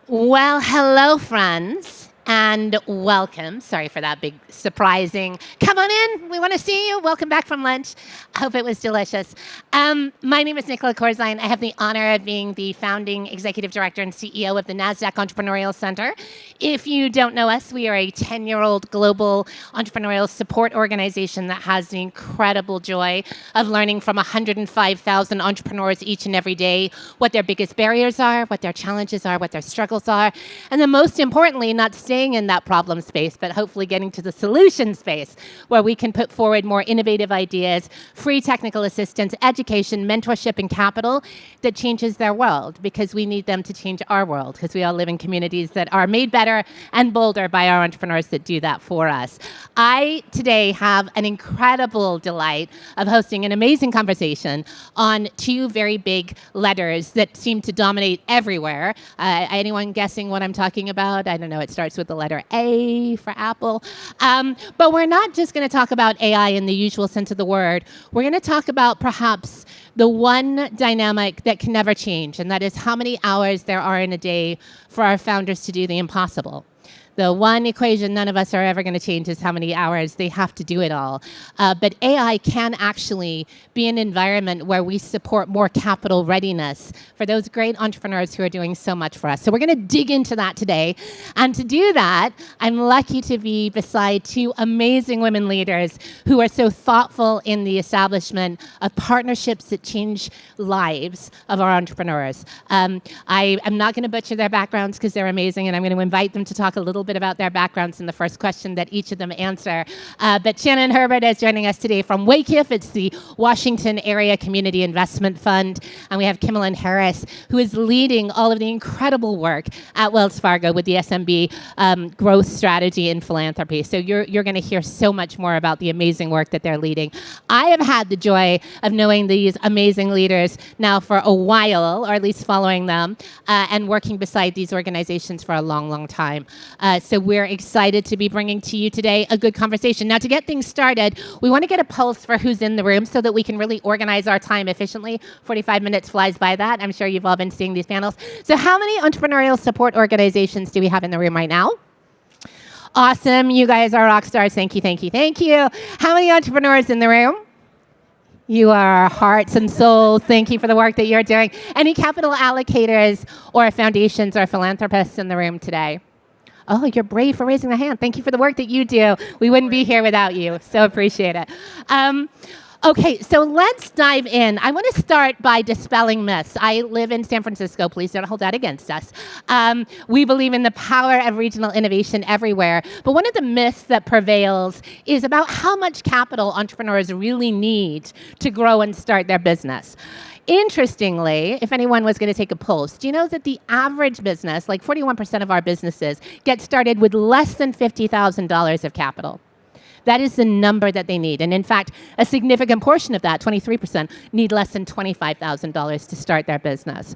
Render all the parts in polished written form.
Well, hello, friends, and welcome. Sorry for that big surprising. Come on in. We want to see you. Welcome back from lunch. I hope it was delicious. My name is Nicola Korzine. I have the honor of being the founding executive director and CEO of the Nasdaq Entrepreneurial Center. If you don't know us, we are a 10-year-old global entrepreneurial support organization that has the incredible joy of learning from 105,000 entrepreneurs each and every day what their biggest barriers are, what their challenges are, what their struggles are, and then most importantly, not staying in that problem space, but hopefully getting to the solution space where we can put forward more innovative ideas, free technical assistance, education, mentorship, and capital that changes their world, because we need them to change our world, because we all live in communities that are made better and bolder by our entrepreneurs that do that for us. I today have an incredible delight of hosting an amazing conversation on two very big letters that seem to dominate everywhere. Anyone guessing what I'm talking about? I don't know. It starts with the letter A for Apple. But we're not just going to talk about AI in the usual sense of the word. We're going to talk about perhaps the one dynamic that can never change, and that is how many hours there are in a day for our founders to do the impossible. The one equation none of us are ever going to change is how many hours they have to do it all. But AI can actually be an environment where we support more capital readiness for those great entrepreneurs who are doing so much for us. So we're going to dig into that today. And to do that, I'm lucky to be beside two amazing women leaders who are so thoughtful in the establishment of partnerships that change lives of our entrepreneurs. I am not going to butcher their backgrounds because they're amazing, and I'm going to invite them to talk a little bit about their backgrounds in the first question that each of them answer. But Shannon Herbert is joining us today from Wacif. It's the Washington Area Community Investment Fund. And we have Kimberlyn Harris, who is leading all of the incredible work at Wells Fargo with the SMB growth strategy and philanthropy. So you're going to hear so much more about the amazing work that they're leading. I have had the joy of knowing these amazing leaders now for a while, or at least following them, and working beside these organizations for a long, long time. So we're excited to be bringing to you today a good conversation. Now, to get things started, we want to get a pulse for who's in the room so that we can really organize our time efficiently. 45 minutes flies by that. I'm sure you've all been seeing these panels. So how many entrepreneurial support organizations do we have in the room right now? Awesome. You guys are rock stars. Thank you, thank you, thank you. How many entrepreneurs in the room? You are hearts and souls. Thank you for the work that you're doing. Any capital allocators or foundations or philanthropists in the room today? Oh, you're brave for raising the hand. Thank you for the work that you do. We wouldn't be here without you. So appreciate it. Okay, so let's dive in. I want to start by dispelling myths. I live in San Francisco. Please don't hold that against us. We believe in the power of regional innovation everywhere. But one of the myths that prevails is about how much capital entrepreneurs really need to grow and start their business. Interestingly, if anyone was going to take a pulse, do you know that the average business, like 41% of our businesses, get started with less than $50,000 of capital? That is the number that they need. And in fact, a significant portion of that, 23%, need less than $25,000 to start their business.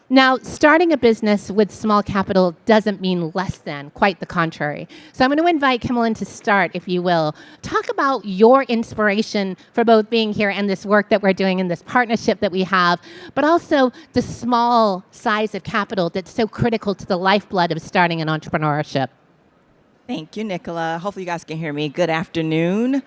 Now, starting a business with small capital doesn't mean less than, quite the contrary. So I'm going to invite Kimberlyn to start, if you will. Talk about your inspiration for both being here and this work that we're doing and this partnership that we have, but also the small size of capital that's so critical to the lifeblood of starting an entrepreneurship. Thank you, Nicola. Hopefully you guys can hear me. Good afternoon.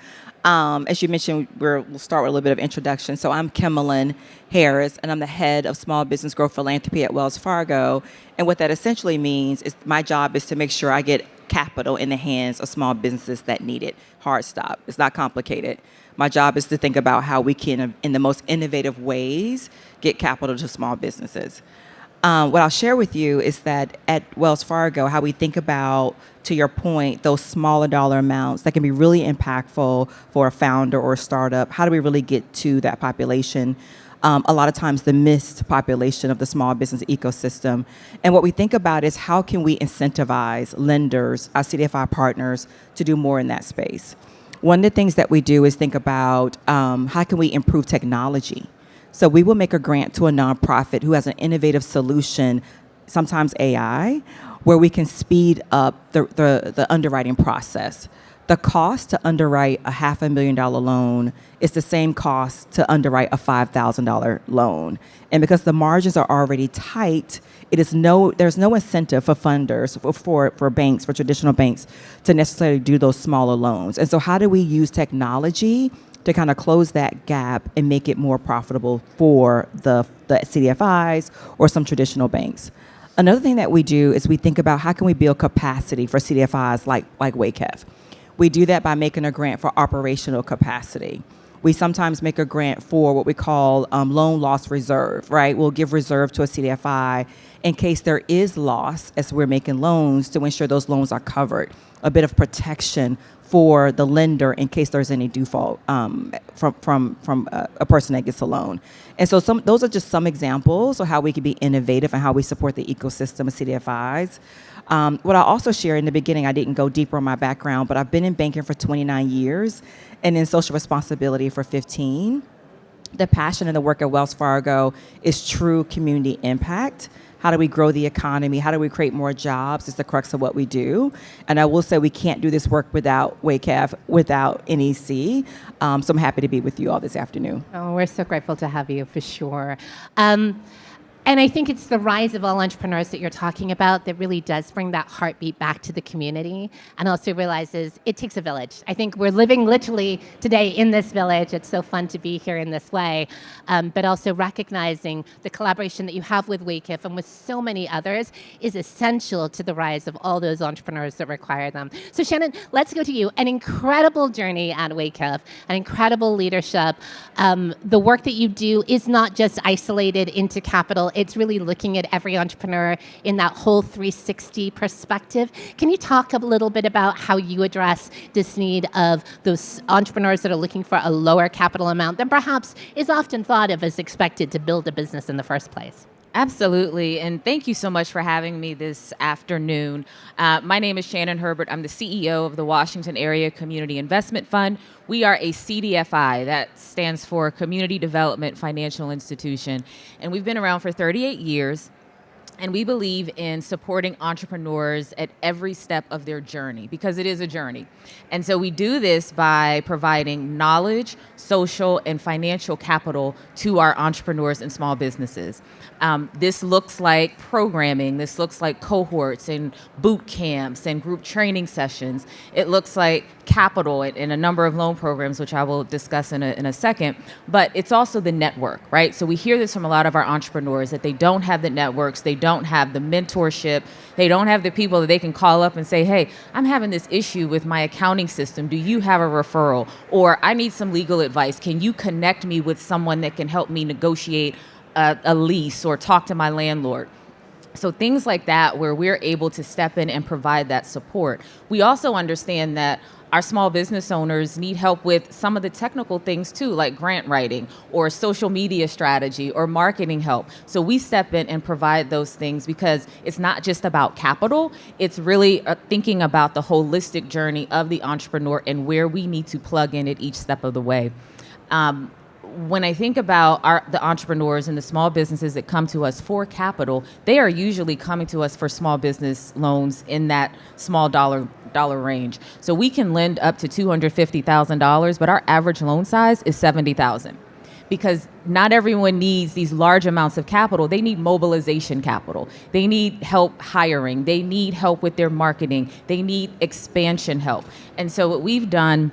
As you mentioned, we'll start with a little bit of introduction. So I'm Kimberlyn Harris, and I'm the head of Small Business Growth Philanthropy at Wells Fargo. And what that essentially means is my job is to make sure I get capital in the hands of small businesses that need it. Hard stop. It's not complicated. My job is to think about how we can, in the most innovative ways, get capital to small businesses. What I'll share with you is that at Wells Fargo, how we think about, to your point, those smaller dollar amounts that can be really impactful for a founder or a startup. How do we really get to that population? A lot of times the missed population of the small business ecosystem. And what we think about is how can we incentivize lenders, our CDFI partners, to do more in that space. One of the things that we do is think about how can we improve technology. So we will make a grant to a nonprofit who has an innovative solution, sometimes AI, where we can speed up the underwriting process. the cost to underwrite a $500,000 loan is the same cost to underwrite a $5,000 loan. And because the margins are already tight, there's no incentive for funders, for banks, for traditional banks, to necessarily do those smaller loans. And so how do we use technology to kind of close that gap and make it more profitable for the CDFIs or some traditional banks? Another thing that we do is we think about how can we build capacity for CDFIs like Wacif. We do that by making a grant for operational capacity. We sometimes make a grant for what we call loan loss reserve, right? We'll give reserve to a CDFI in case there is loss as we're making loans to ensure those loans are covered. A bit of protection for the lender in case there's any default from a person that gets a loan. And so those are just some examples of how we can be innovative and how we support the ecosystem of CDFIs. What I also share in the beginning, I didn't go deeper on my background, but I've been in banking for 29 years and in social responsibility for 15. The passion and the work at Wells Fargo is true community impact. How do we grow the economy? How do we create more jobs? It's the crux of what we do. And I will say we can't do this work without Wacif, without NEC. So I'm happy to be with you all this afternoon. Oh, we're so grateful to have you, for sure. And I think it's the rise of all entrepreneurs that you're talking about that really does bring that heartbeat back to the community, and also realizes it takes a village. I think we're living literally today in this village. It's so fun to be here in this way, but also recognizing the collaboration that you have with Wacif and with so many others is essential to the rise of all those entrepreneurs that require them. So Shannon, let's go to you. An incredible journey at Wacif, an incredible leadership. The work that you do is not just isolated into capital. It's really looking at every entrepreneur in that whole 360 perspective. Can you talk a little bit about how you address this need of those entrepreneurs that are looking for a lower capital amount than perhaps is often thought of as expected to build a business in the first place? Absolutely, and thank you so much for having me this afternoon. My name is Shannon Herbert. I'm the CEO of the Washington Area Community Investment Fund. We are a CDFI, that stands for Community Development Financial Institution, and we've been around for 38 years. And we believe in supporting entrepreneurs at every step of their journey, because it is a journey. And so we do this by providing knowledge, social, and financial capital to our entrepreneurs and small businesses. This looks like programming. This looks like cohorts and boot camps and group training sessions. It looks like capital in a number of loan programs, which I will discuss in a second. But it's also the network, right? So we hear this from a lot of our entrepreneurs, that they don't have the networks, they don't have the mentorship, they don't have the people that they can call up and say, hey, I'm having this issue with my accounting system. Do you have a referral? Or I need some legal advice. Can you connect me with someone that can help me negotiate a lease or talk to my landlord? So things like that, where we're able to step in and provide that support. We also understand that our small business owners need help with some of the technical things too, like grant writing or social media strategy or marketing help. So we step in and provide those things, because it's not just about capital. It's really thinking about the holistic journey of the entrepreneur and where we need to plug in at each step of the way. When I think about the entrepreneurs and the small businesses that come to us for capital, they are usually coming to us for small business loans in that small dollar range. So we can lend up to $250,000, but our average loan size is $70,000. Because not everyone needs these large amounts of capital. They need mobilization capital. They need help hiring. They need help with their marketing. They need expansion help. And so what we've done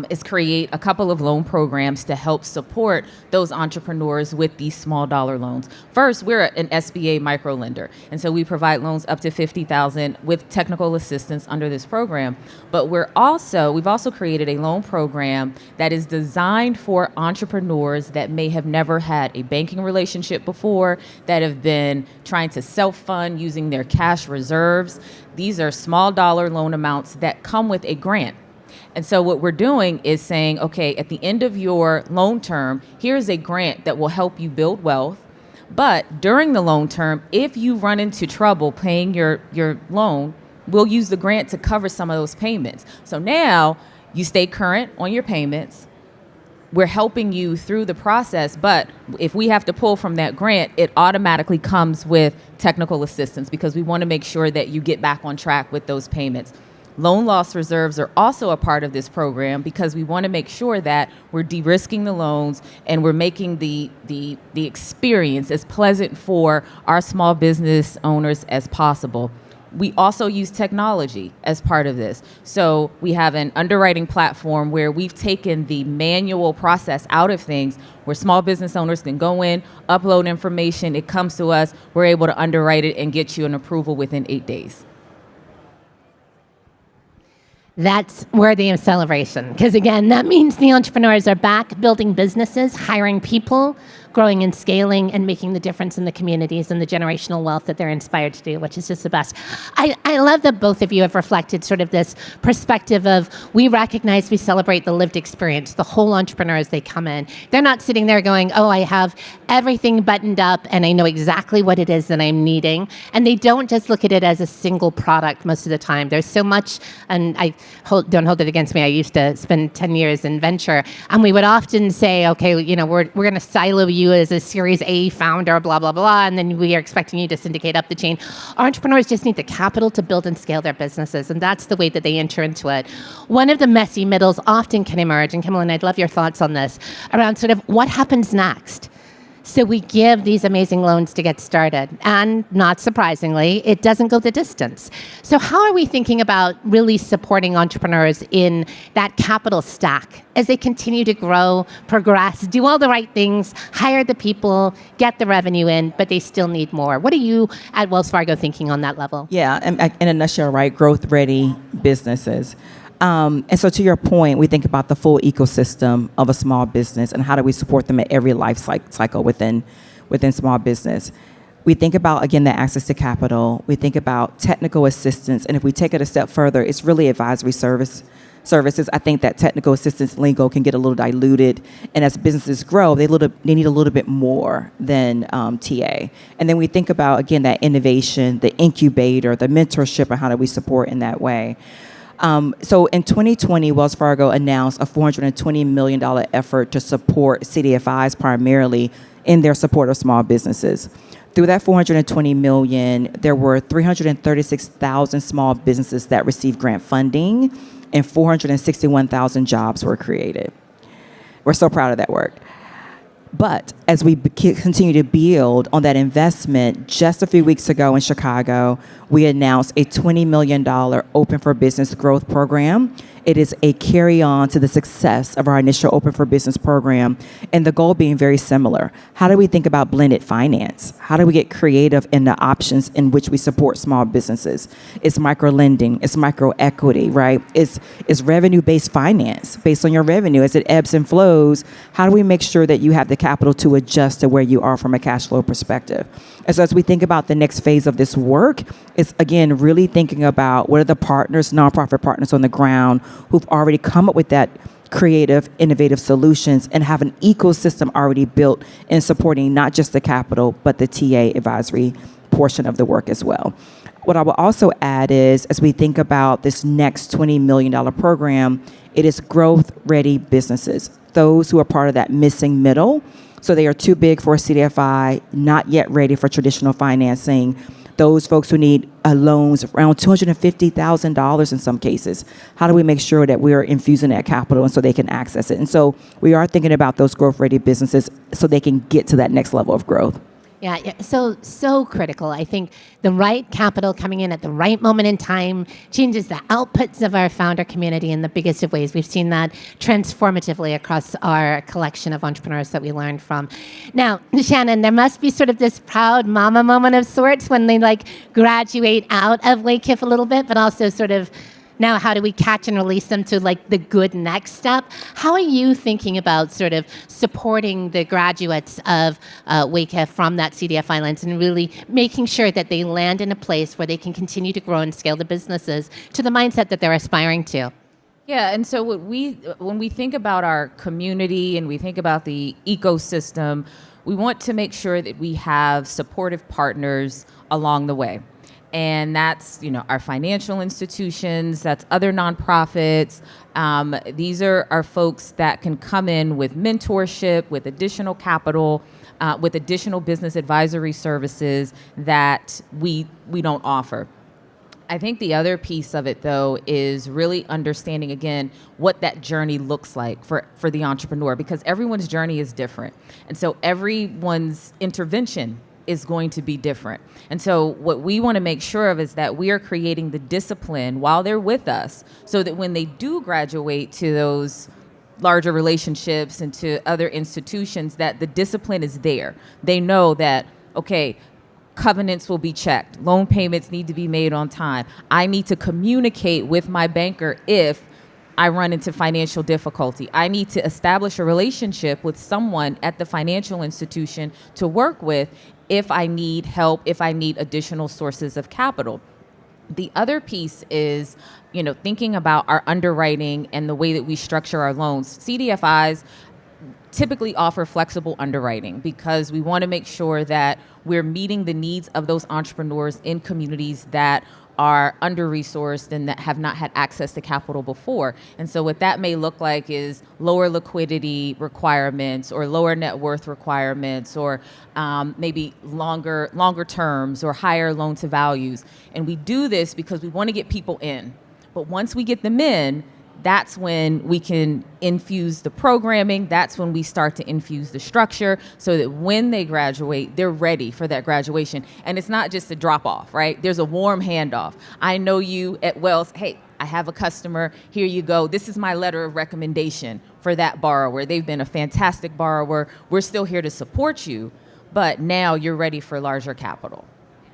is create a couple of loan programs to help support those entrepreneurs with these small dollar loans. First, we're an SBA micro lender, and so we provide loans up to $50,000 with technical assistance under this program. But we've also created a loan program that is designed for entrepreneurs that may have never had a banking relationship before, that have been trying to self-fund using their cash reserves. These are small dollar loan amounts that come with a grant. And so what we're doing is saying, okay, at the end of your loan term, here's a grant that will help you build wealth. But during the loan term, if you run into trouble paying your loan, we'll use the grant to cover some of those payments. So now you stay current on your payments. We're helping you through the process, but if we have to pull from that grant, it automatically comes with technical assistance, because we want to make sure that you get back on track with those payments. Loan loss reserves are also a part of this program because we want to make sure that we're de-risking the loans and we're making the experience as pleasant for our small business owners as possible. We also use technology as part of this. So we have an underwriting platform where we've taken the manual process out of things, where small business owners can go in, upload information, it comes to us, we're able to underwrite it and get you an approval within 8 days. That's worthy of celebration, because again, that means the entrepreneurs are back building businesses, hiring people, growing and scaling, and making the difference in the communities and the generational wealth that they're inspired to do, which is just the best. I love that both of you have reflected sort of this perspective of, we recognize, we celebrate the lived experience, the whole entrepreneur as they come in. They're not sitting there going, oh, I have everything buttoned up and I know exactly what it is that I'm needing. And they don't just look at it as a single product most of the time. There's so much, and don't hold it against me. I used to spend 10 years in venture, and we would often say, okay, we're going to silo you as a Series A founder, blah, blah, blah, and then we are expecting you to syndicate up the chain. Our entrepreneurs just need the capital to build and scale their businesses, and that's the way that they enter into it. One of the messy middles often can emerge, and Kimberly, I'd love your thoughts on this, around sort of what happens next. So we give these amazing loans to get started. And not surprisingly, it doesn't go the distance. So how are we thinking about really supporting entrepreneurs in that capital stack as they continue to grow, progress, do all the right things, hire the people, get the revenue in, but they still need more? What are you at Wells Fargo thinking on that level? Yeah, in a nutshell, right, growth-ready businesses. And so to your point, we think about the full ecosystem of a small business and how do we support them at every life cycle within small business. We think about, again, the access to capital. We think about technical assistance. And if we take it a step further, it's really advisory services. I think that technical assistance lingo can get a little diluted. And as businesses grow, they need a little bit more than TA. And then we think about, again, that innovation, the incubator, the mentorship, and how do we support in that way. So in 2020, Wells Fargo announced a $420 million effort to support CDFIs primarily in their support of small businesses. Through that $420 million, there were 336,000 small businesses that received grant funding, and 461,000 jobs were created. We're so proud of that work. But as we continue to build on that investment, just a few weeks ago in Chicago, we announced a $20 million Open for Business growth program. It is a carry-on to the success of our initial Open for Business program, and the goal being very similar. How do we think about blended finance? How do we get creative in the options in which we support small businesses? It's micro-lending, it's micro-equity, right? It's revenue-based finance, based on your revenue. As it ebbs and flows, how do we make sure that you have the capital to adjust to where you are from a cash flow perspective? And so as we think about the next phase of this work, it's, again, really thinking about what are the partners, nonprofit partners on the ground who've already come up with that creative, innovative solutions and have an ecosystem already built in supporting not just the capital, but the TA advisory portion of the work as well. What I will also add is, as we think about this next $20 million program, it is growth-ready businesses, those who are part of that missing middle. So they are too big for a CDFI, not yet ready for traditional financing. Those folks who need loans around $250,000 in some cases. How do we make sure that we are infusing that capital and so they can access it? And so we are thinking about those growth-ready businesses so they can get to that next level of growth. Yeah, so critical. I think the right capital coming in at the right moment in time changes the outputs of our founder community in the biggest of ways. We've seen that transformatively across our collection of entrepreneurs that we learned from. Now, Shannon, there must be sort of this proud mama moment of sorts when they graduate out of Wacif a little bit, but also sort of now how do we catch and release them to the good next step? How are you thinking about sort of supporting the graduates of Wacif from that CDFI lens and really making sure that they land in a place where they can continue to grow and scale the businesses to the mindset that they're aspiring to? Yeah, and so when we think about our community and we think about the ecosystem, we want to make sure that we have supportive partners along the way. And that's, our financial institutions, that's other nonprofits. These are folks that can come in with mentorship, with additional capital, with additional business advisory services that we don't offer. I think the other piece of it, though, is really understanding, again, what that journey looks like for the entrepreneur, because everyone's journey is different. And so everyone's intervention is going to be different. And so what we want to make sure of is that we are creating the discipline while they're with us so that when they do graduate to those larger relationships and to other institutions, that the discipline is there. They know that, okay, covenants will be checked. Loan payments need to be made on time. I need to communicate with my banker if I run into financial difficulty. I need to establish a relationship with someone at the financial institution to work with if I need help, if I need additional sources of capital. The other piece is, thinking about our underwriting and the way that we structure our loans. CDFIs typically offer flexible underwriting because we want to make sure that we're meeting the needs of those entrepreneurs in communities that are under-resourced and that have not had access to capital before. And so what that may look like is lower liquidity requirements or lower net worth requirements or maybe longer terms or higher loan to values. And we do this because we want to get people in. But once we get them in, that's when we can infuse the programming. That's when we start to infuse the structure so that when they graduate, they're ready for that graduation. And it's not just a drop off, right? There's a warm handoff. I know you at Wells. Hey, I have a customer. Here you go. This is my letter of recommendation for that borrower. They've been a fantastic borrower. We're still here to support you, but now you're ready for larger capital.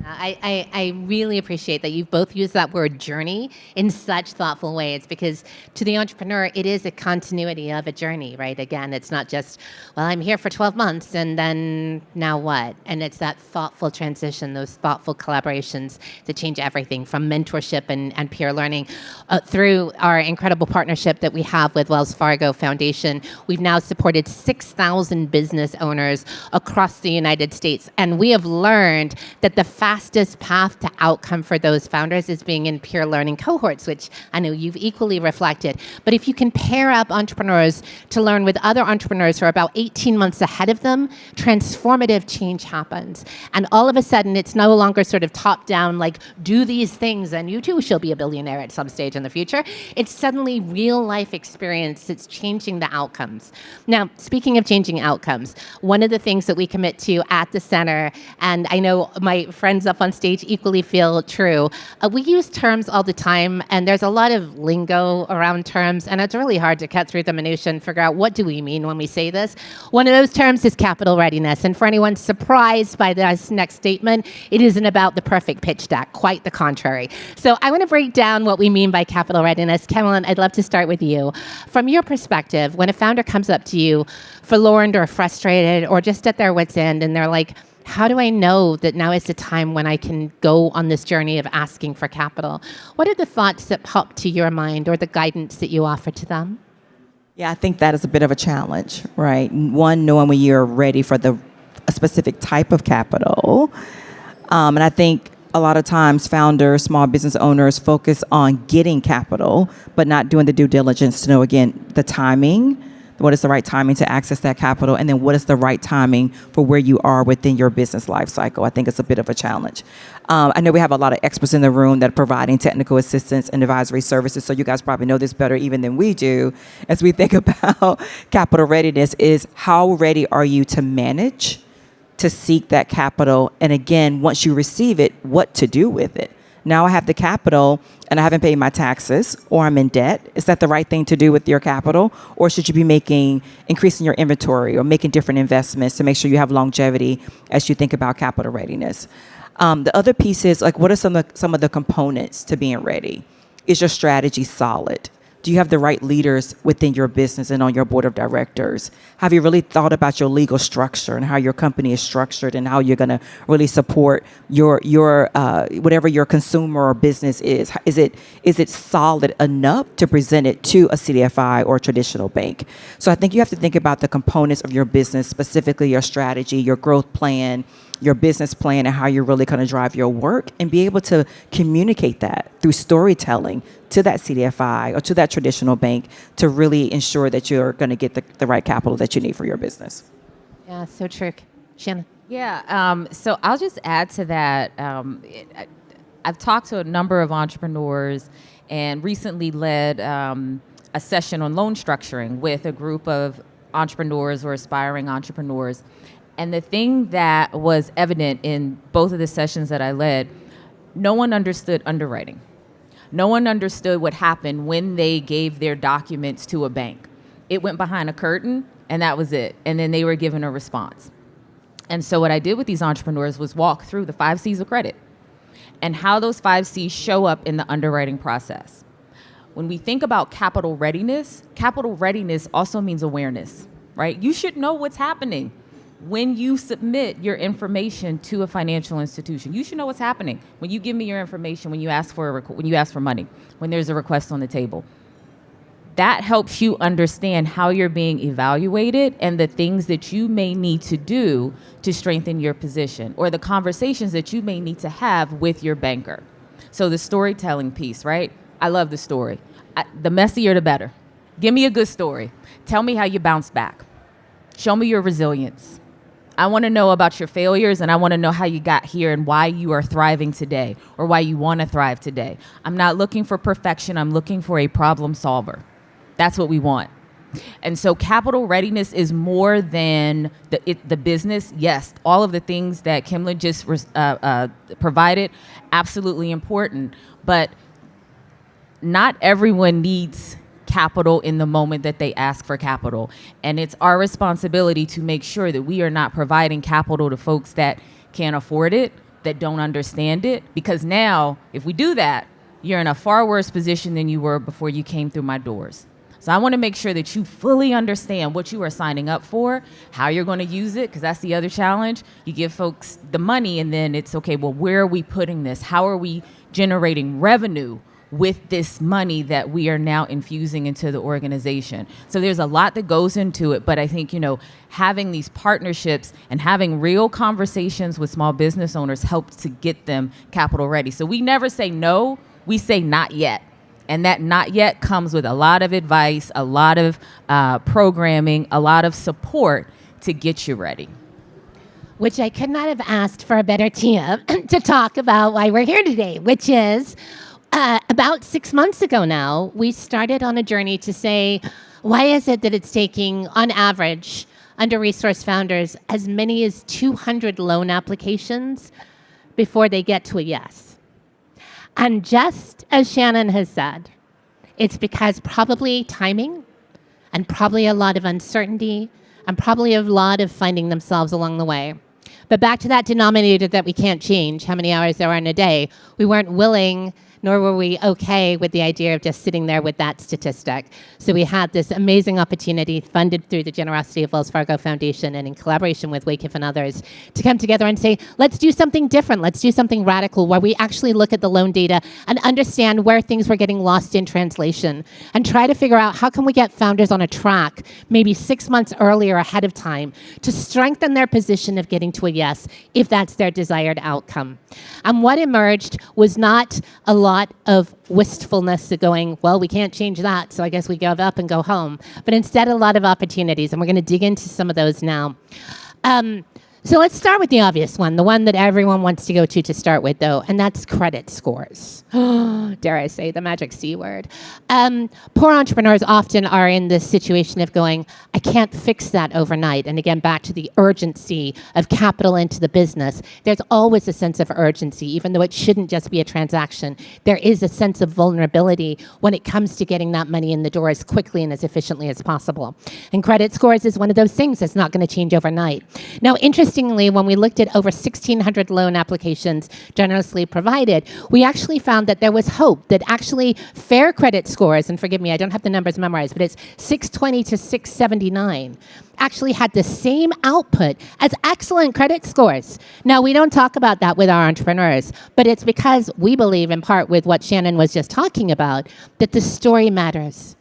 I really appreciate that you've both used that word journey in such thoughtful ways, because to the entrepreneur, it is a continuity of a journey, right? Again, it's not just, well, I'm here for 12 months and then now what? And it's that thoughtful transition, those thoughtful collaborations that change everything from mentorship and peer learning through our incredible partnership that we have with Wells Fargo Foundation. We've now supported 6,000 business owners across the United States. And we have learned that the fastest path to outcome for those founders is being in peer learning cohorts, which I know you've equally reflected. But if you can pair up entrepreneurs to learn with other entrepreneurs who are about 18 months ahead of them, transformative change happens. And all of a sudden, it's no longer sort of top down, like, do these things and you too shall be a billionaire at some stage in the future. It's suddenly real life experience that's changing the outcomes. Now, speaking of changing outcomes, one of the things that we commit to at the center, and I know my friends up on stage equally feel true. We use terms all the time, and there's a lot of lingo around terms, and it's really hard to cut through the minutiae and figure out what do we mean when we say this. One of those terms is capital readiness, and for anyone surprised by this next statement, it isn't about the perfect pitch deck, quite the contrary. So I want to break down what we mean by capital readiness. Cameron, I'd love to start with you. From your perspective, when a founder comes up to you forlorn or frustrated or just at their wit's end, and they're like, how do I know that now is the time when I can go on this journey of asking for capital? What are the thoughts that pop to your mind or the guidance that you offer to them? Yeah, I think that is a bit of a challenge, right? One, knowing when you're ready for a specific type of capital. And I think a lot of times founders, small business owners focus on getting capital, but not doing the due diligence to know, again, the timing. What is the right timing to access that capital? And then what is the right timing for where you are within your business life cycle? I think it's a bit of a challenge. I know we have a lot of experts in the room that are providing technical assistance and advisory services. So you guys probably know this better even than we do. As we think about capital readiness, is how ready are you to manage, to seek that capital? And again, once you receive it, what to do with it? Now I have the capital and I haven't paid my taxes, or I'm in debt. Is that the right thing to do with your capital? Or should you be increasing your inventory or making different investments to make sure you have longevity as you think about capital readiness? The other piece is, like, what are some of the components to being ready? Is your strategy solid? Do you have the right leaders within your business and on your board of directors? Have you really thought about your legal structure and how your company is structured and how you're going to really support your whatever your consumer or business is? Is it solid enough to present it to a CDFI or a traditional bank? So I think you have to think about the components of your business, specifically your strategy, your growth plan, your business plan, and how you're really going to drive your work, and be able to communicate that through storytelling to that CDFI or to that traditional bank to really ensure that you're going to get the right capital that you need for your business. Yeah, so true. Shannon? Yeah, so I'll just add to that. I've talked to a number of entrepreneurs and recently led a session on loan structuring with a group of entrepreneurs or aspiring entrepreneurs. And the thing that was evident in both of the sessions that I led, no one understood underwriting. No one understood what happened when they gave their documents to a bank. It went behind a curtain, and that was it. And then they were given a response. And so what I did with these entrepreneurs was walk through the 5 C's of credit and how those 5 C's show up in the underwriting process. When we think about capital readiness also means awareness, right? You should know what's happening when you submit your information to a financial institution. You should know what's happening when you give me your information, when you ask for money, when there's a request on the table. That helps you understand how you're being evaluated and the things that you may need to do to strengthen your position, or the conversations that you may need to have with your banker. So the storytelling piece, right? I love the story. The messier, the better. Give me a good story. Tell me how you bounce back. Show me your resilience. I want to know about your failures, and I want to know how you got here and why you are thriving today, or why you want to thrive today. I'm not looking for perfection. I'm looking for a problem solver. That's what we want. And so capital readiness is more than the business. Yes, all of the things that Kimlin just provided, absolutely important. But not everyone needs capital in the moment that they ask for capital. And it's our responsibility to make sure that we are not providing capital to folks that can't afford it, that don't understand it. Because now, if we do that, you're in a far worse position than you were before you came through my doors. So I want to make sure that you fully understand what you are signing up for, how you're going to use it, because that's the other challenge. You give folks the money, and then it's, okay, well, where are we putting this? How are we generating revenue with this money that we are now infusing into the organization? So there's a lot that goes into it, but I think, having these partnerships and having real conversations with small business owners helps to get them capital ready. So we never say no, we say not yet. And that not yet comes with a lot of advice, a lot of programming, a lot of support to get you ready. Which I could not have asked for a better team to talk about why we're here today, which is about 6 months ago now, we started on a journey to say, why is it that it's taking, on average, under-resourced founders as many as 200 loan applications before they get to a yes? And just as Shannon has said, it's because probably timing and probably a lot of uncertainty and probably a lot of finding themselves along the way. But back to that denominator that we can't change, how many hours there are in a day, we weren't willing, nor were we okay with the idea of just sitting there with that statistic. So we had this amazing opportunity funded through the generosity of Wells Fargo Foundation and in collaboration with Wacif and others to come together and say, let's do something different. Let's do something radical where we actually look at the loan data and understand where things were getting lost in translation and try to figure out how can we get founders on a track maybe 6 months earlier ahead of time to strengthen their position of getting to a yes if that's their desired outcome. And what emerged was not a lot of wistfulness of going, well, we can't change that, so I guess we give up and go home. But instead, a lot of opportunities, and we're going to dig into some of those now. So let's start with the obvious one, the one that everyone wants to go to start with, though, and that's credit scores. Dare I say the magic C word. Poor entrepreneurs often are in this situation of going, I can't fix that overnight. And again, back to the urgency of capital into the business. There's always a sense of urgency, even though it shouldn't just be a transaction. There is a sense of vulnerability when it comes to getting that money in the door as quickly and as efficiently as possible. And credit scores is one of those things that's not going to change overnight. Now, interestingly, when we looked at over 1,600 loan applications generously provided, we actually found that there was hope that actually fair credit scores, and forgive me, I don't have the numbers memorized, but it's 620 to 679, actually had the same output as excellent credit scores. Now, we don't talk about that with our entrepreneurs, but it's because we believe, in part with what Shannon was just talking about, that the story matters.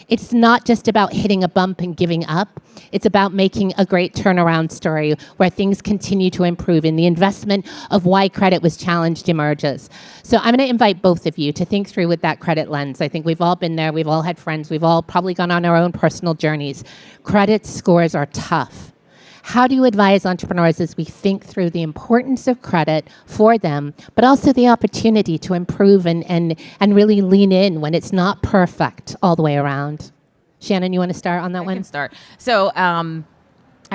It's not just about hitting a bump and giving up. It's about making a great turnaround story where things continue to improve and the investment of why credit was challenged emerges. So I'm going to invite both of you to think through with that credit lens. I think we've all been there. We've all had friends. We've all probably gone on our own personal journeys. Credit scores are tough. How do you advise entrepreneurs as we think through the importance of credit for them, but also the opportunity to improve and really lean in when it's not perfect all the way around? Shannon, you want to start on that one? I can start. So I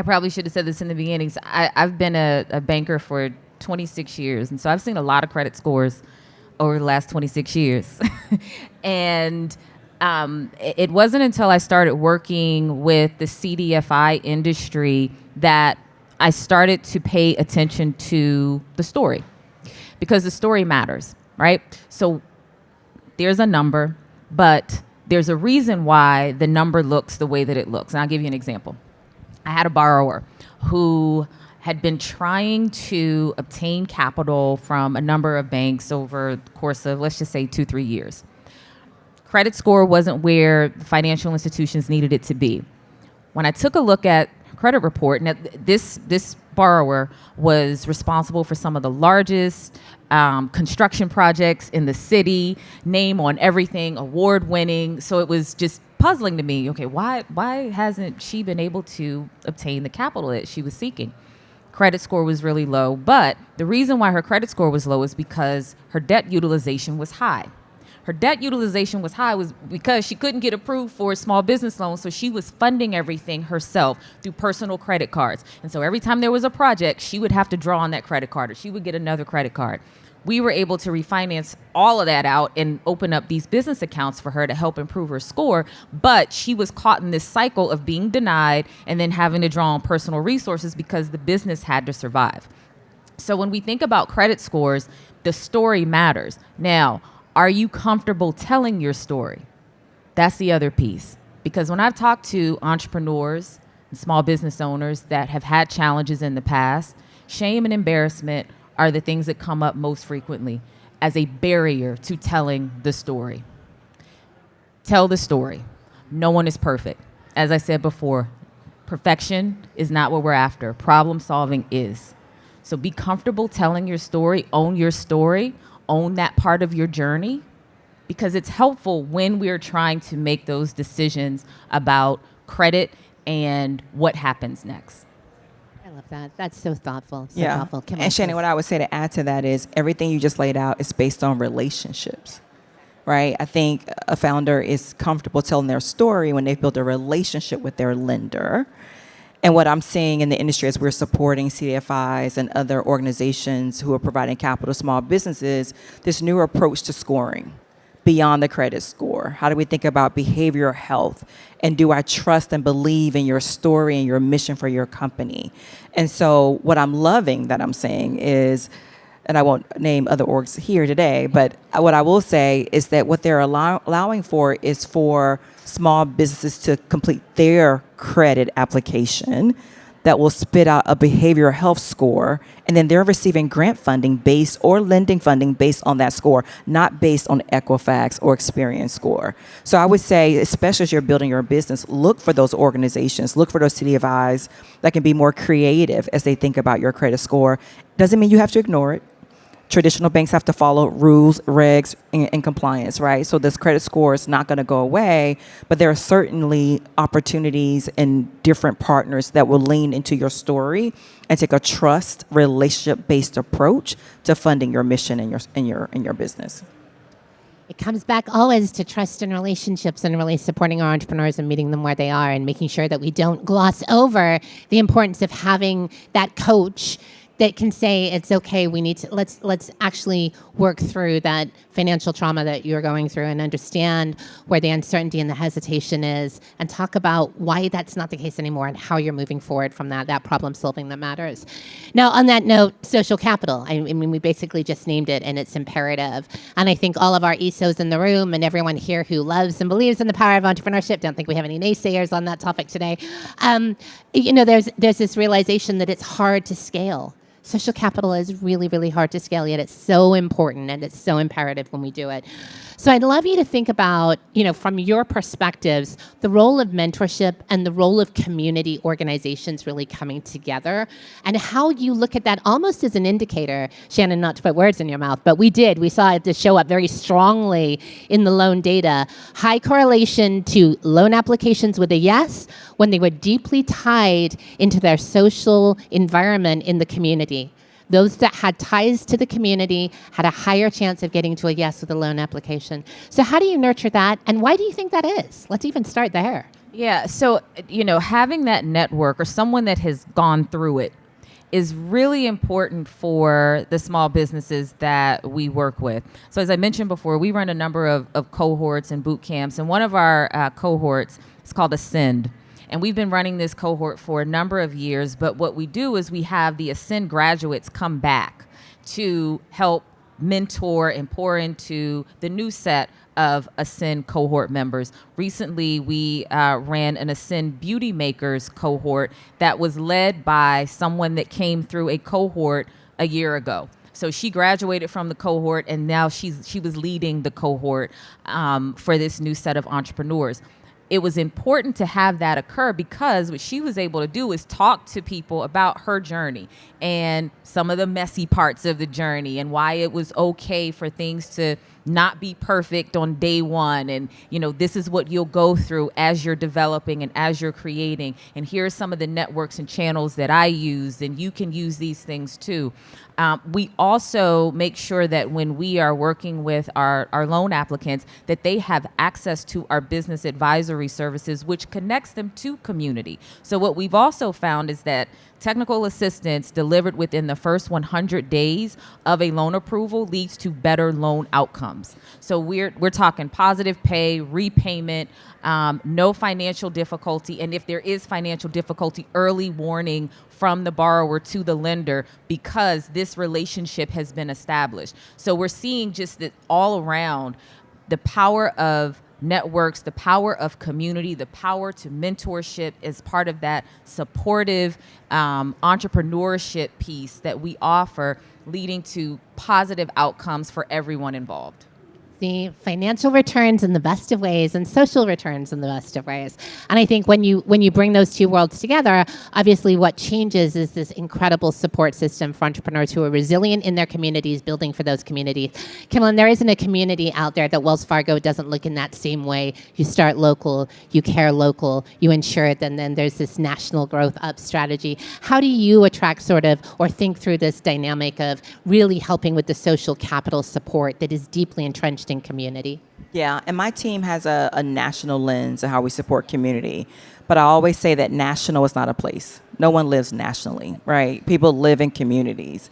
probably should have said this in the beginning. So I've been a banker for 26 years, and so I've seen a lot of credit scores over the last 26 years. And it wasn't until I started working with the CDFI industry that I started to pay attention to the story, because the story matters, right? So there's a number, but there's a reason why the number looks the way that it looks. And I'll give you an example. I had a borrower who had been trying to obtain capital from a number of banks over the course of, let's just say, 2-3 years. Credit score wasn't where the financial institutions needed it to be. When I took a look at her credit report, now this borrower was responsible for some of the largest construction projects in the city, name on everything, award-winning. So it was just puzzling to me. Okay, why hasn't she been able to obtain the capital that she was seeking? Credit score was really low, but the reason why her credit score was low is because her debt utilization was high. Her debt utilization was high was because she couldn't get approved for a small business loan, so she was funding everything herself through personal credit cards. And so every time there was a project, she would have to draw on that credit card, or she would get another credit card. We were able to refinance all of that out and open up these business accounts for her to help improve her score, but she was caught in this cycle of being denied and then having to draw on personal resources because the business had to survive. So when we think about credit scores, the story matters. Now, are you comfortable telling your story? That's the other piece. Because when I've talked to entrepreneurs and small business owners that have had challenges in the past, shame and embarrassment are the things that come up most frequently as a barrier to telling the story. Tell the story. No one is perfect. As I said before, perfection is not what we're after. Problem solving is. So be comfortable telling your story, own that part of your journey, because it's helpful when we're trying to make those decisions about credit and what happens next. I love that. That's so thoughtful. Thoughtful. And Shannon, what I would say to add to that is everything you just laid out is based on relationships, right? I think a founder is comfortable telling their story when they've built a relationship with their lender. And what I'm seeing in the industry as we're supporting CDFIs and other organizations who are providing capital to small businesses, this new approach to scoring beyond the credit score. How do we think about behavioral health? And do I trust and believe in your story and your mission for your company? And so what I'm loving that I'm saying is, and I won't name other orgs here today, but what I will say is that what they're allowing for is for small businesses to complete their credit application that will spit out a behavioral health score, and then they're receiving grant funding based or lending funding based on that score, not based on Equifax or Experience score. So I would say, especially as you're building your business, look for those organizations, look for those CDFIs that can be more creative as they think about your credit score. Doesn't mean you have to ignore it. Traditional banks have to follow rules, regs, and compliance, right? So this credit score is not going to go away, but there are certainly opportunities and different partners that will lean into your story and take a trust, relationship-based approach to funding your mission in your business. It comes back always to trust and relationships and really supporting our entrepreneurs and meeting them where they are and making sure that we don't gloss over the importance of having that coach that can say it's okay, we need to let's actually work through that financial trauma that you're going through and understand where the uncertainty and the hesitation is, and talk about why that's not the case anymore and how you're moving forward from that problem solving that matters. Now, on that note, social capital. I mean, we basically just named it, and it's imperative. And I think all of our ESOs in the room and everyone here who loves and believes in the power of entrepreneurship, don't think we have any naysayers on that topic today. There's this realization that it's hard to scale. Social capital is really, really hard to scale, yet it's so important and it's so imperative when we do it. So I'd love you to think about, from your perspectives, the role of mentorship and the role of community organizations really coming together, and how you look at that almost as an indicator. Shannon, not to put words in your mouth, but we saw it to show up very strongly in the loan data. High correlation to loan applications with a yes, when they were deeply tied into their social environment in the community. Those that had ties to the community had a higher chance of getting to a yes with a loan application. So how do you nurture that, and why do you think that is? Let's even start there. Yeah, so, having that network or someone that has gone through it is really important for the small businesses that we work with. So as I mentioned before, we run a number of cohorts and boot camps, and one of our cohorts is called Ascend. And we've been running this cohort for a number of years, but what we do is we have the Ascend graduates come back to help mentor and pour into the new set of Ascend cohort members. Recently, we ran an Ascend Beauty Makers cohort that was led by someone that came through a cohort a year ago. So she graduated from the cohort, and now she was leading the cohort for this new set of entrepreneurs. It was important to have that occur because what she was able to do is talk to people about her journey and some of the messy parts of the journey and why it was okay for things to not be perfect on day one. And, this is what you'll go through as you're developing and as you're creating. And here's some of the networks and channels that I use, and you can use these things too. We also make sure that when we are working with our loan applicants, that they have access to our business advisory services, which connects them to community. So what we've also found is that technical assistance delivered within the first 100 days of a loan approval leads to better loan outcomes. So we're talking positive pay, repayment, no financial difficulty, and if there is financial difficulty, early warning from the borrower to the lender because this relationship has been established. So we're seeing just that all around the power of networks, the power of community, the power to mentorship is part of that supportive entrepreneurship piece that we offer, leading to positive outcomes for everyone involved. The financial returns in the best of ways and social returns in the best of ways. And I think when you bring those two worlds together, obviously what changes is this incredible support system for entrepreneurs who are resilient in their communities, building for those communities. Kimberlyn, there isn't a community out there that Wells Fargo doesn't look in that same way. You start local, you care local, you ensure it, and then there's this national growth up strategy. How do you attract or think through this dynamic of really helping with the social capital support that is deeply entrenched in community? Yeah, and my team has a national lens of how we support community. But I always say that national is not a place. No one lives nationally, right? People live in communities.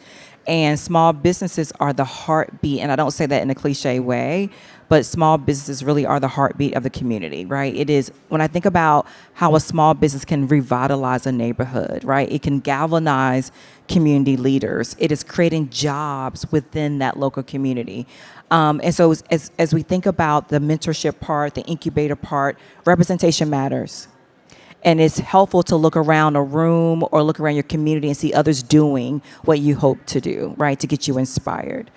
And small businesses are the heartbeat, and I don't say that in a cliche way, but small businesses really are the heartbeat of the community, right? It is, when I think about how a small business can revitalize a neighborhood, right? It can galvanize community leaders. It is creating jobs within that local community. And so as we think about the mentorship part, the incubator part, representation matters. And it's helpful to look around a room or look around your community and see others doing what you hope to do, right, to get you inspired.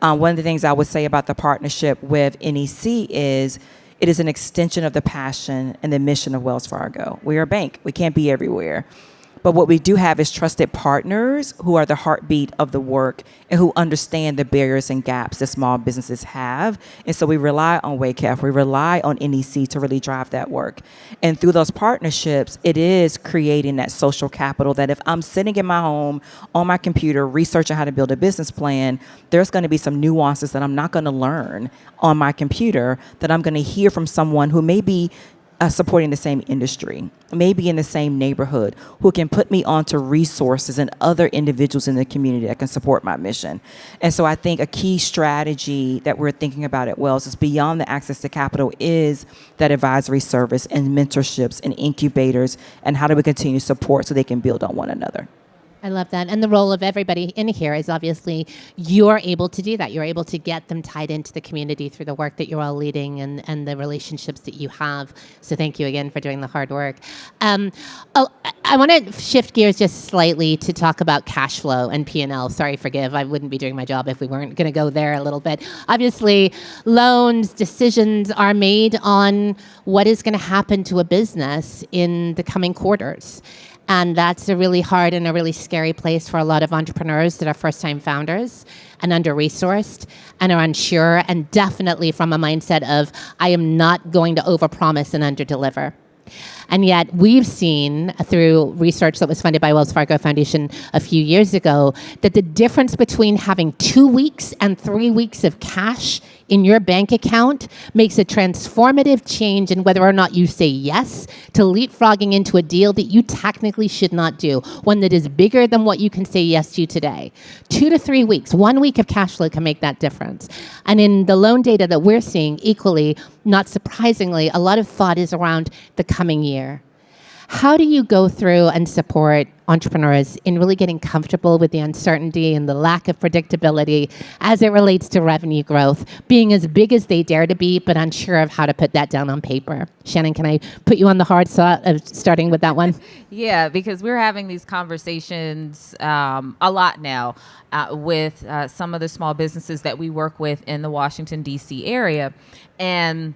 One of the things I would say about the partnership with NEC is it is an extension of the passion and the mission of Wells Fargo. We are a bank. We can't be everywhere. But what we do have is trusted partners who are the heartbeat of the work and who understand the barriers and gaps that small businesses have. And so we rely on Wacif, we rely on NEC to really drive that work. And through those partnerships, it is creating that social capital that if I'm sitting in my home on my computer researching how to build a business plan, there's going to be some nuances that I'm not going to learn on my computer that I'm going to hear from someone who may be supporting the same industry, maybe in the same neighborhood, who can put me onto resources and other individuals in the community that can support my mission. And so I think a key strategy that we're thinking about at Wells is beyond the access to capital is that advisory service and mentorships and incubators, and how do we continue support so they can build on one another. I love that. And the role of everybody in here is obviously you're able to do that. You're able to get them tied into the community through the work that you're all leading and the relationships that you have. So thank you again for doing the hard work. I want to shift gears just slightly to talk about cash flow and P&L. Sorry, forgive. I wouldn't be doing my job if we weren't going to go there a little bit. Obviously, loans, decisions are made on what is going to happen to a business in the coming quarters. And that's a really hard and a really scary place for a lot of entrepreneurs that are first-time founders and under-resourced and are unsure, and definitely from a mindset of, I am not going to overpromise and underdeliver. And yet we've seen through research that was funded by Wells Fargo Foundation a few years ago that the difference between having 2 weeks and 3 weeks of cash in your bank account makes a transformative change in whether or not you say yes to leapfrogging into a deal that you technically should not do, one that is bigger than what you can say yes to today. 2 to 3 weeks, 1 week of cash flow can make that difference. And in the loan data that we're seeing, equally, not surprisingly, a lot of thought is around the coming year. How do you go through and support entrepreneurs in really getting comfortable with the uncertainty and the lack of predictability as it relates to revenue growth, being as big as they dare to be, but unsure of how to put that down on paper? Shannon, can I put you on the hard side of starting with that one? Yeah, because we're having these conversations a lot now with some of the small businesses that we work with in the Washington, D.C. area. And,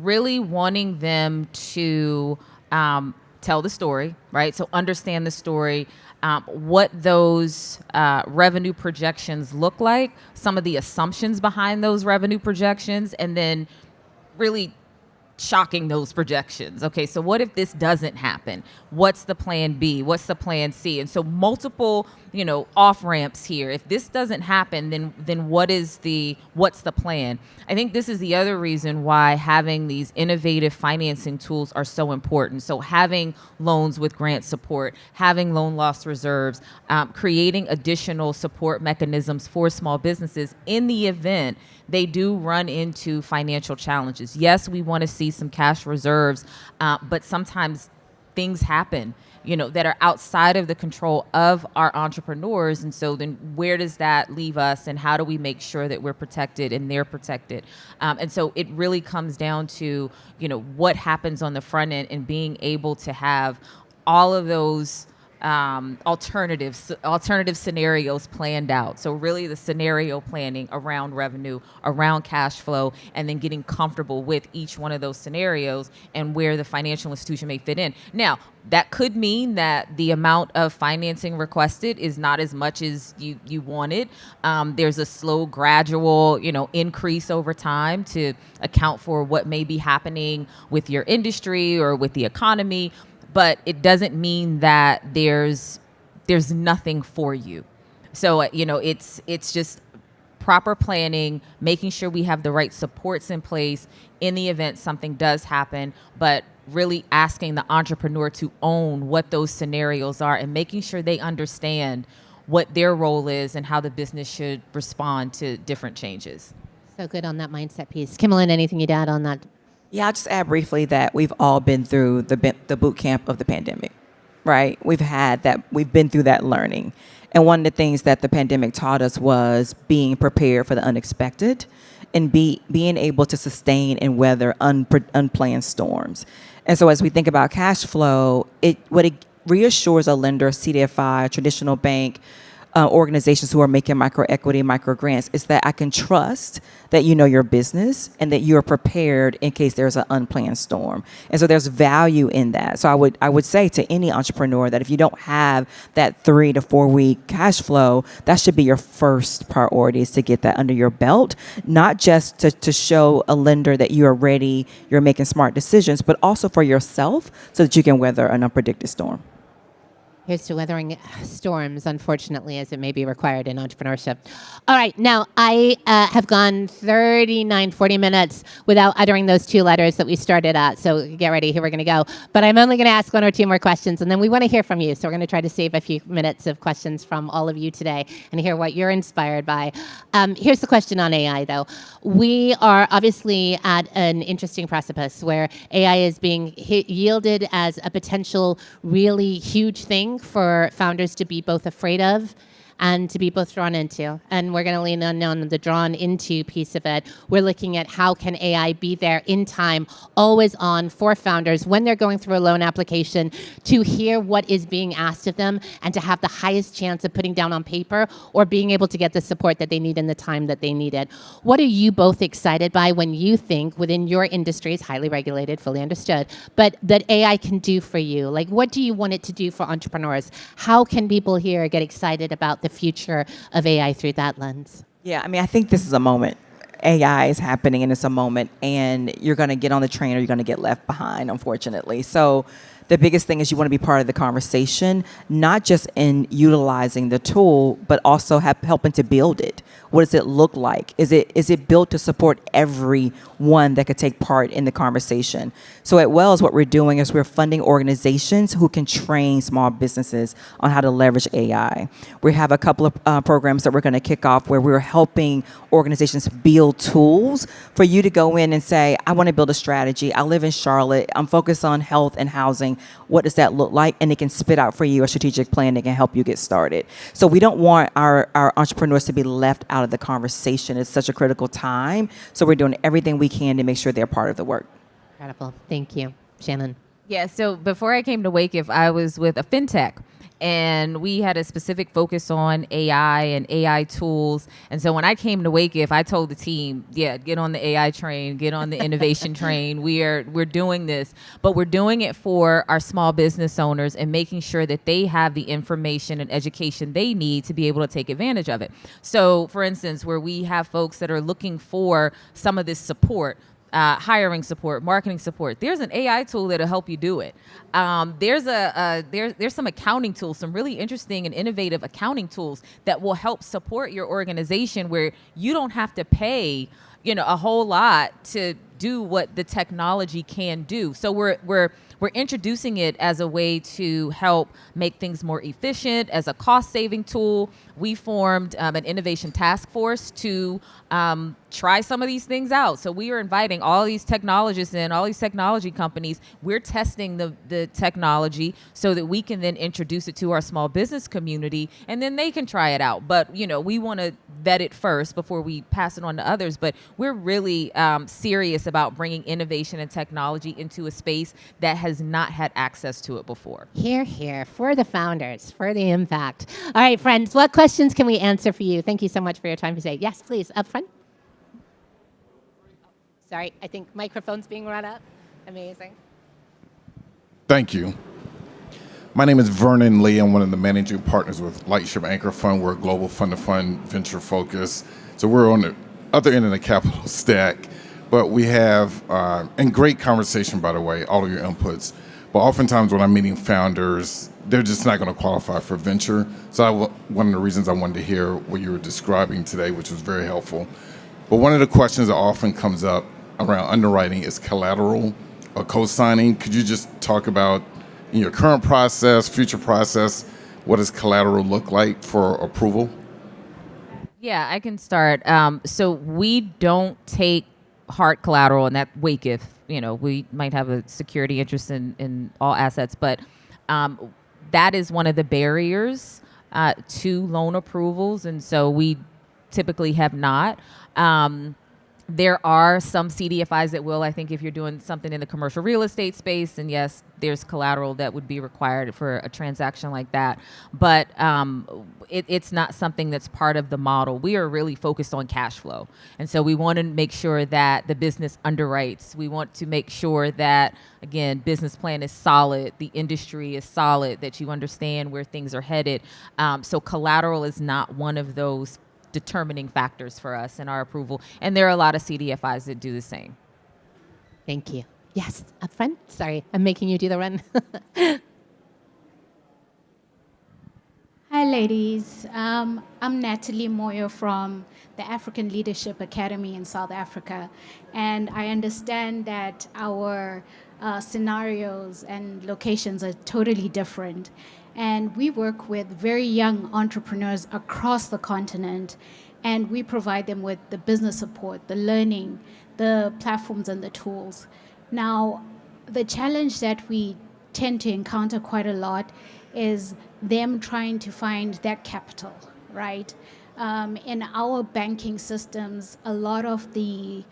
really wanting them to tell the story, right? So understand the story, what those revenue projections look like, some of the assumptions behind those revenue projections, and then really shocking those projections. Okay, so what if this doesn't happen? What's the plan B? What's the plan C? And so multiple, off ramps here. If this doesn't happen, then what's the plan? I think this is the other reason why having these innovative financing tools are so important. So having loans with grant support, having loan loss reserves, creating additional support mechanisms for small businesses in the event they do run into financial challenges. Yes, we want to see some cash reserves, but sometimes things happen, that are outside of the control of our entrepreneurs. And so then where does that leave us, and how do we make sure that we're protected and they're protected? And so it really comes down to, what happens on the front end and being able to have all of those alternative scenarios planned out. So really the scenario planning around revenue, around cash flow, and then getting comfortable with each one of those scenarios and where the financial institution may fit in. Now, that could mean that the amount of financing requested is not as much as you wanted. There's a slow, gradual, increase over time to account for what may be happening with your industry or with the economy. But it doesn't mean that there's nothing for you. So, it's just proper planning, making sure we have the right supports in place in the event something does happen, but really asking the entrepreneur to own what those scenarios are and making sure they understand what their role is and how the business should respond to different changes. So good on that mindset piece. Kimberlyn, anything you'd add on that? Yeah, I'll just add briefly that we've all been through the boot camp of the pandemic, right? We've been through that learning. And one of the things that the pandemic taught us was being prepared for the unexpected and being able to sustain and weather unplanned storms. And so as we think about cash flow, what it reassures a lender, CDFI, a traditional bank, organizations who are making microequity, micro grants, is that I can trust that you know your business and that you are prepared in case there's an unplanned storm. And so there's value in that. So I would say to any entrepreneur that if you don't have that 3 to 4 week cash flow, that should be your first priority, is to get that under your belt, not just to show a lender that you are ready, you're making smart decisions, but also for yourself so that you can weather an unpredicted storm. Here's to weathering storms, unfortunately, as it may be required in entrepreneurship. All right, now I have gone 39, 40 minutes without uttering those 2 letters that we started at. So get ready, here we're going to go. But I'm only going to ask 1 or 2 more questions, and then we want to hear from you. So we're going to try to save a few minutes of questions from all of you today and hear what you're inspired by. Here's the question on AI, though. We are obviously at an interesting precipice where AI is being yielded as a potential really huge thing for founders to be both afraid of and to be both drawn into. And we're going to lean on the drawn into piece of it. We're looking at how can AI be there in time, always on for founders when they're going through a loan application, to hear what is being asked of them and to have the highest chance of putting down on paper or being able to get the support that they need in the time that they need it. What are you both excited by when you think within your industry, is highly regulated, fully understood, but that AI can do for you? Like, what do you want it to do for entrepreneurs? How can people here get excited about the future of AI through that lens? Yeah, I mean, I think this is a moment. AI is happening and it's a moment, and you're going to get on the train or you're going to get left behind, unfortunately. So the biggest thing is you want to be part of the conversation, not just in utilizing the tool, but also helping to build it. What does it look like? Is it built to support everyone that could take part in the conversation? So at Wells, what we're doing is we're funding organizations who can train small businesses on how to leverage AI. We have a couple of programs that we're going to kick off where we're helping organizations build tools for you to go in and say, I want to build a strategy. I live in Charlotte. I'm focused on health and housing. What does that look like? And it can spit out for you a strategic plan that can help you get started. So we don't want our entrepreneurs to be left out of the conversation. It's such a critical time. So we're doing everything we can to make sure they're part of the work. Incredible. Thank you. Shannon. Yeah, so before I came to Wacif, I was with a fintech, and we had a specific focus on AI and AI tools. And so when I came to Wacif, I told the team, yeah, get on the AI train, get on the innovation train. We're doing this, but we're doing it for our small business owners and making sure that they have the information and education they need to be able to take advantage of it. So for instance, where we have folks that are looking for some of this support, hiring support, marketing support. There's an AI tool that'll help you do it. There's some accounting tools, some really interesting and innovative accounting tools that will help support your organization where you don't have to pay, a whole lot to do what the technology can do. So we're introducing it as a way to help make things more efficient, as a cost-saving tool. We formed an innovation task force to try some of these things out. So we are inviting all these technologists and all these technology companies. We're testing the technology so that we can then introduce it to our small business community, and then they can try it out. But, we want to vet it first before we pass it on to others. But we're really serious about bringing innovation and technology into a space that has not had access to it before. Here, here, for the founders, for the impact. All right, friends, what questions can we answer for you? Thank you so much for your time today. Yes, please, up front. Sorry, I think microphone's being run up. Amazing. Thank you. My name is Vernon Lee. I'm one of the managing partners with Lightship Anchor Fund. We're a global fund-to-fund venture focus. So we're on the other end of the capital stack. But we have, and great conversation, by the way, all of your inputs. But oftentimes when I'm meeting founders, they're just not going to qualify for venture. So one of the reasons I wanted to hear what you were describing today, which was very helpful. But one of the questions that often comes up around underwriting is collateral or co-signing. Could you just talk about in your current process, future process, what does collateral look like for approval? Yeah, I can start. So we don't take hard collateral, and that Wacif, we might have a security interest in all assets, but that is one of the barriers to loan approvals, and so we typically have not. There are some CDFIs that will. I think if you're doing something in the commercial real estate space, and yes, there's collateral that would be required for a transaction like that. But it's not something that's part of the model. We are really focused on cash flow. And so we want to make sure that the business underwrites. We want to make sure that, again, business plan is solid, the industry is solid, that you understand where things are headed. So collateral is not one of those determining factors for us in our approval. And there are a lot of CDFIs that do the same. Thank you. Yes, up front. Sorry, I'm making you do the run. Hi, ladies. I'm Natalie Moyo from the African Leadership Academy in South Africa. And I understand that our scenarios and locations are totally different. And we work with very young entrepreneurs across the continent, and we provide them with the business support, the learning, the platforms, and the tools. Now, the challenge that we tend to encounter quite a lot is them trying to find that capital, right? In our banking systems, a lot of the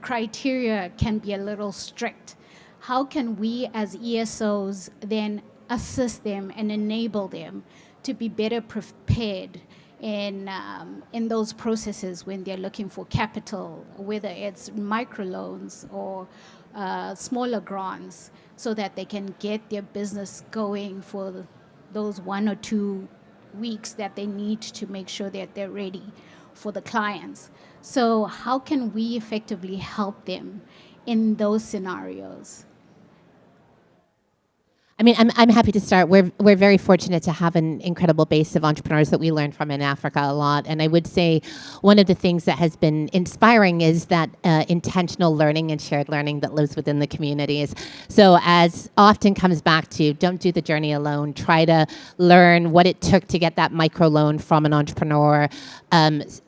criteria can be a little strict. How can we as ESOs then assist them and enable them to be better prepared in those processes when they're looking for capital, whether it's microloans or smaller grants, so that they can get their business going for those 1 or 2 weeks that they need to make sure that they're ready for the clients. So how can we effectively help them in those scenarios? I mean, I'm happy to start. We're very fortunate to have an incredible base of entrepreneurs that we learn from in Africa a lot. And I would say one of the things that has been inspiring is that intentional learning and shared learning that lives within the communities. So as often comes back to, don't do the journey alone. Try to learn what it took to get that microloan from an entrepreneur.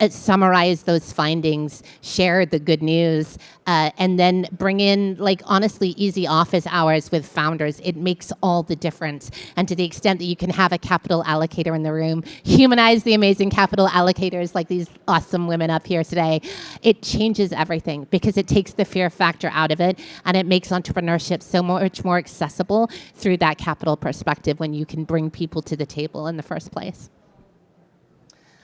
Summarize those findings, share the good news, and then bring in, like, honestly, easy office hours with founders. It makes all the difference. And to the extent that you can have a capital allocator in the room, humanize the amazing capital allocators like these awesome women up here today, it changes everything because it takes the fear factor out of it, and it makes entrepreneurship so much more accessible through that capital perspective when you can bring people to the table in the first place.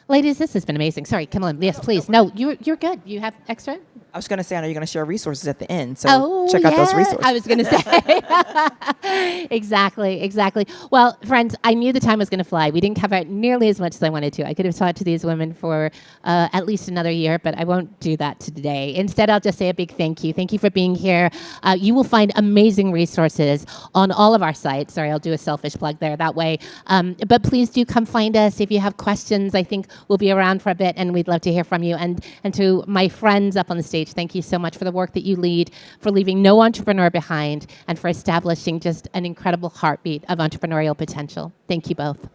Ladies, this has been amazing. Sorry, Kimberlyn. Yes, please. No, you're good. You have extra? I was going to say, I know you're going to share resources at the end, so check out those resources. I was going to say. Exactly. Well, friends, I knew the time was going to fly. We didn't cover nearly as much as I wanted to. I could have talked to these women for at least another year, but I won't do that today. Instead, I'll just say a big thank you. Thank you for being here. You will find amazing resources on all of our sites. Sorry, I'll do a selfish plug there that way. But please do come find us. If you have questions, I think we'll be around for a bit, and we'd love to hear from you. And to my friends up on the stage, thank you so much for the work that you lead, for leaving no entrepreneur behind, and for establishing just an incredible heartbeat of entrepreneurial potential. Thank you both.